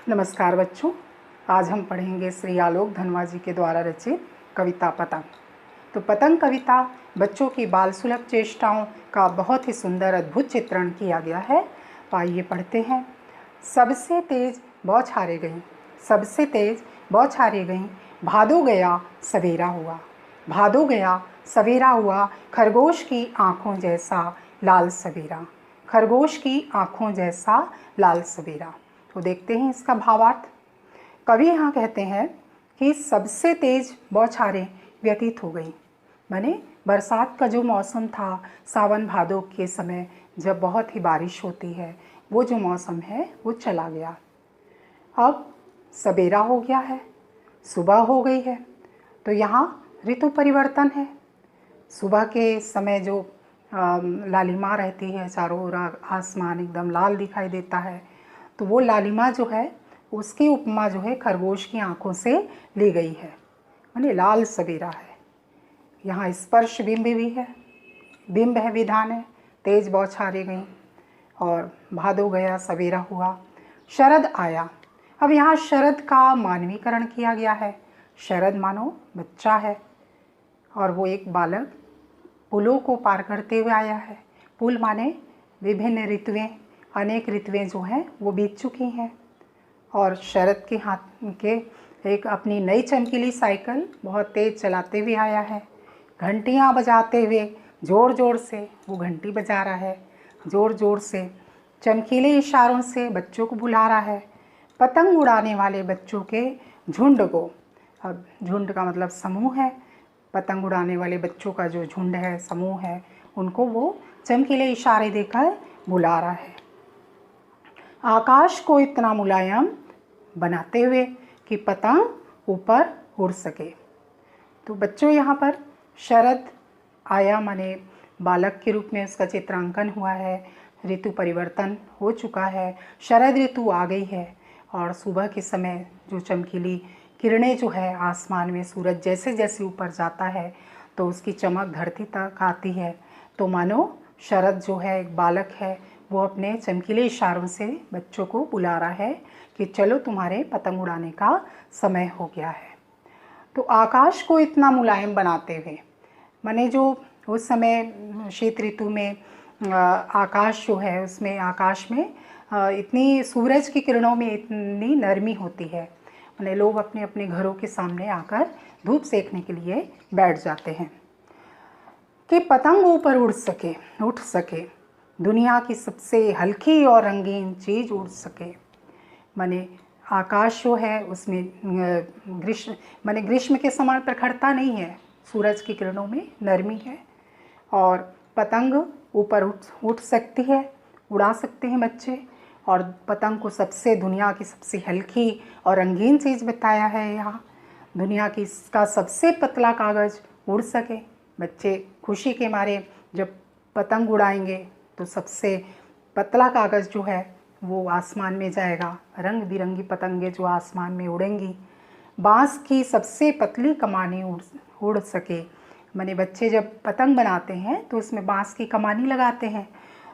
नमस्कार बच्चों, आज हम पढ़ेंगे श्री आलोक धनवा जी के द्वारा रचित कविता पतंग। तो पतंग कविता बच्चों की बाल सुलभ चेष्टाओं का बहुत ही सुंदर अद्भुत चित्रण किया गया है। तो आइए पढ़ते हैं। सबसे तेज बौछारे गई, सबसे तेज बौछारे गई, भादो गया सवेरा हुआ, भादो गया सवेरा हुआ, खरगोश की आँखों जैसा लाल सवेरा, खरगोश की आँखों जैसा लाल सवेरा। तो देखते हैं इसका भावार्थ। कवि यहाँ कहते हैं कि सबसे तेज बौछारें व्यतीत हो गई, माने बरसात का जो मौसम था, सावन भादो के समय जब बहुत ही बारिश होती है, वो जो मौसम है वो चला गया। अब सवेरा हो गया है, सुबह हो गई है। तो यहाँ ऋतु परिवर्तन है। सुबह के समय जो लालिमा रहती है, चारों ओर आसमान एकदम लाल दिखाई देता है, तो वो लालिमा जो है उसकी उपमा जो है खरगोश की आंखों से ली गई है, माने लाल सवेरा है। यहाँ स्पर्श बिंब भी है, बिंब है, विधान है। तेज बौछारें गई और भादो गया सवेरा हुआ, शरद आया। अब यहाँ शरद का मानवीकरण किया गया है। शरद मानो बच्चा है और वो एक बालक पुलों को पार करते हुए आया है। पुल माने विभिन्न ऋतुएं, अनेक ऋतुएं जो हैं वो बीत चुकी हैं और शरद के हाथ के एक अपनी नई चमकीली साइकिल बहुत तेज़ चलाते हुए आया है। घंटियाँ बजाते हुए ज़ोर ज़ोर से वो घंटी बजा रहा है, ज़ोर ज़ोर से चमकीले इशारों से बच्चों को बुला रहा है। पतंग उड़ाने वाले बच्चों के झुंड को, अब झुंड का मतलब समूह है, पतंग उड़ाने वाले बच्चों का जो झुंड है, समूह है, उनको वो चमकीले इशारे देकर बुला रहा है। आकाश को इतना मुलायम बनाते हुए कि पतंग ऊपर उड़ सके। तो बच्चों यहाँ पर शरद आया माने बालक के रूप में उसका चित्रांकन हुआ है। ऋतु परिवर्तन हो चुका है, शरद ऋतु आ गई है और सुबह के समय जो चमकीली किरणें जो है आसमान में, सूरज जैसे जैसे ऊपर जाता है तो उसकी चमक धरती तक आती है। तो मानो शरद जो है एक बालक है, वो अपने चमकीले इशारों से बच्चों को बुला रहा है कि चलो तुम्हारे पतंग उड़ाने का समय हो गया है। तो आकाश को इतना मुलायम बनाते हुए, माने जो उस समय शीत ऋतु में आकाश जो है उसमें, आकाश में इतनी सूरज की किरणों में इतनी नरमी होती है, माने लोग अपने अपने घरों के सामने आकर धूप सेकने के लिए बैठ जाते हैं कि पतंग ऊपर उड़ सके, उठ सके, दुनिया की सबसे हल्की और रंगीन चीज़ उड़ सके। माने आकाश जो है उसमें ग्रीष्म के समान प्रखरता नहीं है, सूरज की किरणों में नरमी है और पतंग ऊपर उठ सकती है, उड़ा सकते हैं बच्चे। और पतंग को सबसे, दुनिया की सबसे हल्की और रंगीन चीज़ बताया है यहाँ। दुनिया की इसका सबसे पतला कागज़ उड़ सके। बच्चे खुशी के मारे जब पतंग उड़ाएंगे तो सबसे पतला कागज़ जो है वो आसमान में जाएगा, रंग बिरंगी पतंगे जो आसमान में उड़ेंगी। बांस की सबसे पतली कमानी उड़ सके, माने बच्चे जब पतंग बनाते हैं तो उसमें बांस की कमानी लगाते हैं,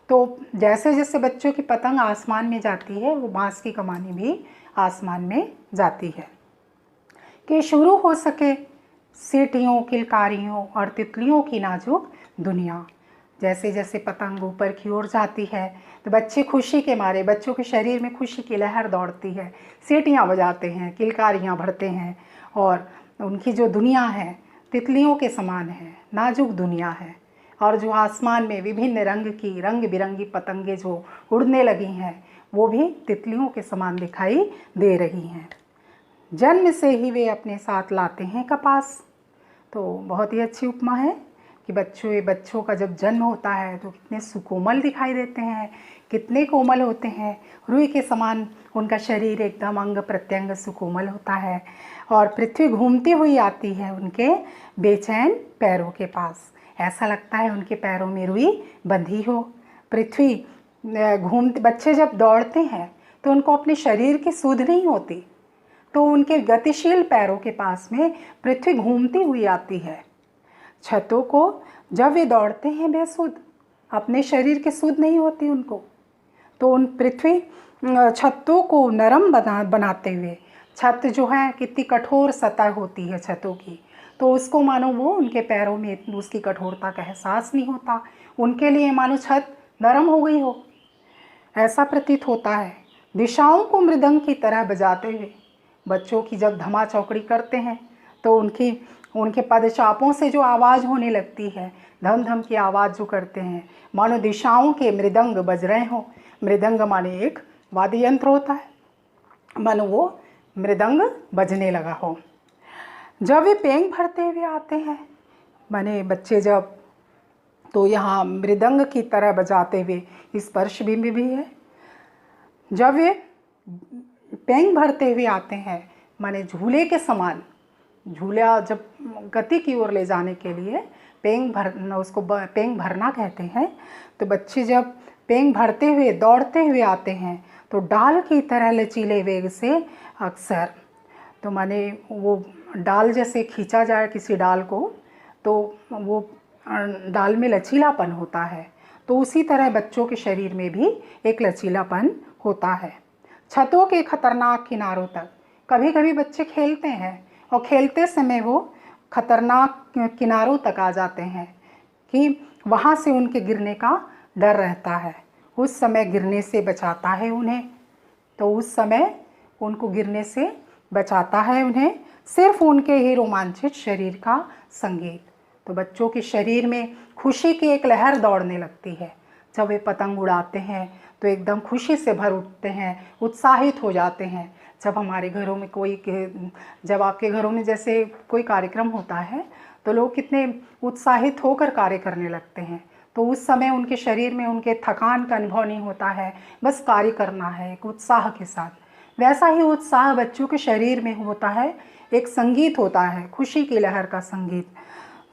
तो जैसे जैसे बच्चों की पतंग आसमान में जाती है वो बांस की कमानी भी आसमान में जाती है। कि शुरू हो सके सीटियों, किलकारियों और तितलियों की नाजुक दुनिया। जैसे जैसे पतंग ऊपर की ओर जाती है तो बच्चे खुशी के मारे, बच्चों के शरीर में खुशी की लहर दौड़ती है, सीटियाँ बजाते हैं, किलकारियाँ भरते हैं और उनकी जो दुनिया है तितलियों के समान है, नाजुक दुनिया है। और जो आसमान में विभिन्न रंग की, रंग बिरंगी पतंगे जो उड़ने लगी हैं वो भी तितलियों के समान दिखाई दे रही हैं। जन्म से ही वे अपने साथ लाते हैं कपास। तो बहुत ही अच्छी उपमा है कि बच्चों का जब जन्म होता है तो कितने सुकोमल दिखाई देते हैं, कितने कोमल होते हैं, रुई के समान उनका शरीर एकदम अंग प्रत्यंग सुकोमल होता है। और पृथ्वी घूमती हुई आती है उनके बेचैन पैरों के पास, ऐसा लगता है उनके पैरों में रुई बंधी हो। पृथ्वी बच्चे जब दौड़ते हैं तो उनको अपने शरीर की सुध नहीं होती, तो उनके गतिशील पैरों के पास में पृथ्वी घूमती हुई आती है। छतों को जब वे दौड़ते हैं बेसुध, अपने शरीर की सुध नहीं होती उनको, तो उन पृथ्वी छतों को नरम बनाते हुए, छत जो है कितनी कठोर सतह होती है छतों की, तो उसको मानो वो उनके पैरों में उसकी कठोरता का एहसास नहीं होता, उनके लिए मानो छत नरम हो गई हो, ऐसा प्रतीत होता है। दिशाओं को मृदंग की तरह बजाते हुए बच्चों की जब धमा चौकड़ी करते हैं तो उनके पदचापों से जो आवाज़ होने लगती है, धम धम की आवाज़ जो करते हैं, मानो दिशाओं के मृदंग बज रहे हों। मृदंग माने एक वाद्य यंत्र होता है, मानो वो मृदंग बजने लगा हो। जब वे पेंग भरते हुए आते हैं, माने बच्चे जब, तो यहाँ मृदंग की तरह बजाते हुए स्पर्श बिंब भी है। जब वे पेंग भरते हुए आते हैं, माने झूले के समान, झूला जब गति की ओर ले जाने के लिए उसको पेंग भरना कहते हैं। तो बच्चे जब पेंग भरते हुए दौड़ते हुए आते हैं तो डाल की तरह लचीले वेग से अक्सर, तो माने वो डाल जैसे खींचा जाए किसी डाल को तो वो डाल में लचीलापन होता है, तो उसी तरह बच्चों के शरीर में भी एक लचीलापन होता है। छतों के खतरनाक किनारों तक कभी कभी बच्चे खेलते हैं और खेलते समय वो खतरनाक किनारों तक आ जाते हैं कि वहाँ से उनके गिरने का डर रहता है। उस समय गिरने से बचाता है उन्हें, तो उस समय उनको गिरने से बचाता है उन्हें सिर्फ उनके ही रोमांचित शरीर का संगीत। तो बच्चों के शरीर में खुशी की एक लहर दौड़ने लगती है। जब वे पतंग उड़ाते हैं तो एकदम खुशी से भर उठते हैं, उत्साहित हो जाते हैं। जब हमारे घरों में जब आपके घरों में जैसे कोई कार्यक्रम होता है तो लोग कितने उत्साहित होकर कार्य करने लगते हैं, तो उस समय उनके शरीर में उनके थकान का अनुभव नहीं होता है, बस कार्य करना है एक उत्साह के साथ। वैसा ही उत्साह बच्चों के शरीर में होता है, एक संगीत होता है, खुशी की लहर का संगीत।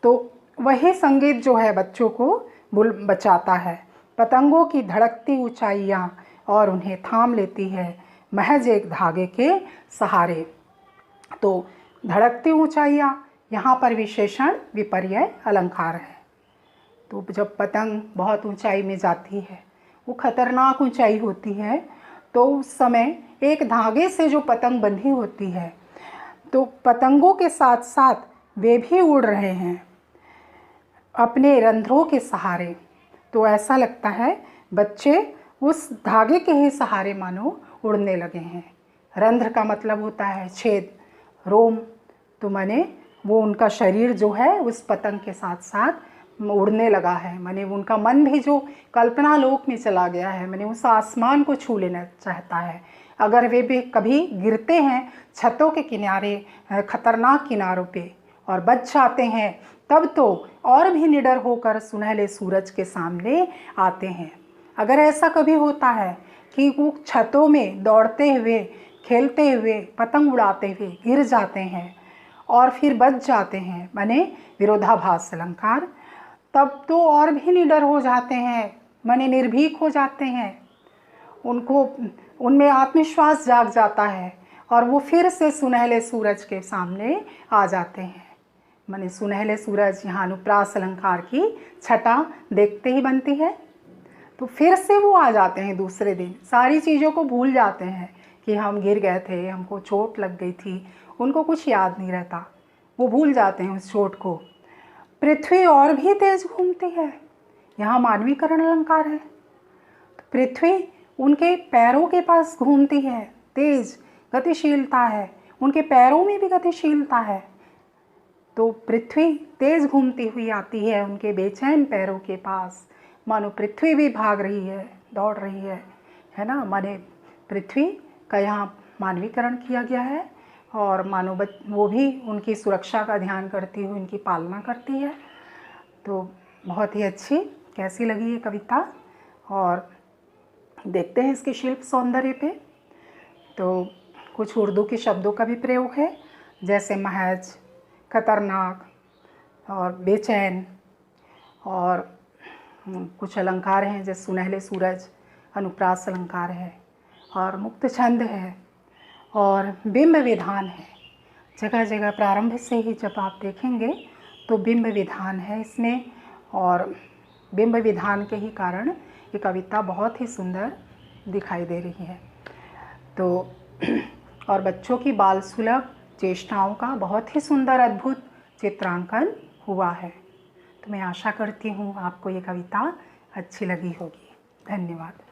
तो वही संगीत जो है बच्चों को बचाता है। पतंगों की धड़कती ऊंचाइयाँ और उन्हें थाम लेती है महज एक धागे के सहारे। तो धड़कती ऊंचाइयाँ यहाँ पर विशेषण विपर्यय अलंकार है। तो जब पतंग बहुत ऊंचाई में जाती है, वो खतरनाक ऊंचाई होती है, तो उस समय एक धागे से जो पतंग बंधी होती है, तो पतंगों के साथ साथ वे भी उड़ रहे हैं अपने रंध्रों के सहारे। तो ऐसा लगता है बच्चे उस धागे के ही सहारे मानो उड़ने लगे हैं। रंध्र का मतलब होता है छेद, रोम, तो माने वो उनका शरीर जो है उस पतंग के साथ साथ उड़ने लगा है, माने उनका मन भी जो कल्पना लोक में चला गया है, माने उस आसमान को छू लेना चाहता है। अगर वे भी कभी गिरते हैं छतों के किनारे, खतरनाक किनारों पे और बच जाते हैं, तब तो और भी निडर होकर सुनहले सूरज के सामने आते हैं। अगर ऐसा कभी होता है कि वो छतों में दौड़ते हुए, खेलते हुए, पतंग उड़ाते हुए गिर जाते हैं और फिर बच जाते हैं, माने विरोधाभास अलंकार, तब तो और भी निडर हो जाते हैं, माने निर्भीक हो जाते हैं। उनमें आत्मविश्वास जाग जाता है और वो फिर से सुनहले सूरज के सामने आ जाते हैं। माने सुनहले सूरज यहाँ अनुप्रास अलंकार की छटा देखते ही बनती है। तो फिर से वो आ जाते हैं दूसरे दिन, सारी चीज़ों को भूल जाते हैं कि हम गिर गए थे, हमको चोट लग गई थी, उनको कुछ याद नहीं रहता, वो भूल जाते हैं उस चोट को। पृथ्वी और भी तेज घूमती है, यहाँ मानवीकरण अलंकार है। तो पृथ्वी उनके पैरों के पास घूमती है, तेज गतिशीलता है, उनके पैरों में भी गतिशीलता है। तो पृथ्वी तेज घूमती हुई आती है उनके बेचैन पैरों के पास, मानो पृथ्वी भी भाग रही है, दौड़ रही है ना। माने पृथ्वी का यहाँ मानवीकरण किया गया है और मानो वो भी उनकी सुरक्षा का ध्यान करती हुई उनकी पालना करती है। तो बहुत ही अच्छी, कैसी लगी ये कविता, और देखते हैं इसके शिल्प सौंदर्य पे। तो कुछ उर्दू के शब्दों का भी प्रयोग है, जैसे महज, खतरनाक और बेचैन, और कुछ अलंकार हैं जैसे सुनहले सूरज, अनुप्रास अलंकार है, और मुक्त छंद है, और बिंब विधान है। जगह जगह प्रारंभ से ही जब आप देखेंगे तो बिंब विधान है इसमें, और बिंब विधान के ही कारण ये कविता बहुत ही सुंदर दिखाई दे रही है। तो और बच्चों की बाल सुलभ चेष्टाओं का बहुत ही सुंदर अद्भुत चित्रांकन हुआ है। तो मैं आशा करती हूँ आपको ये कविता अच्छी लगी होगी। धन्यवाद।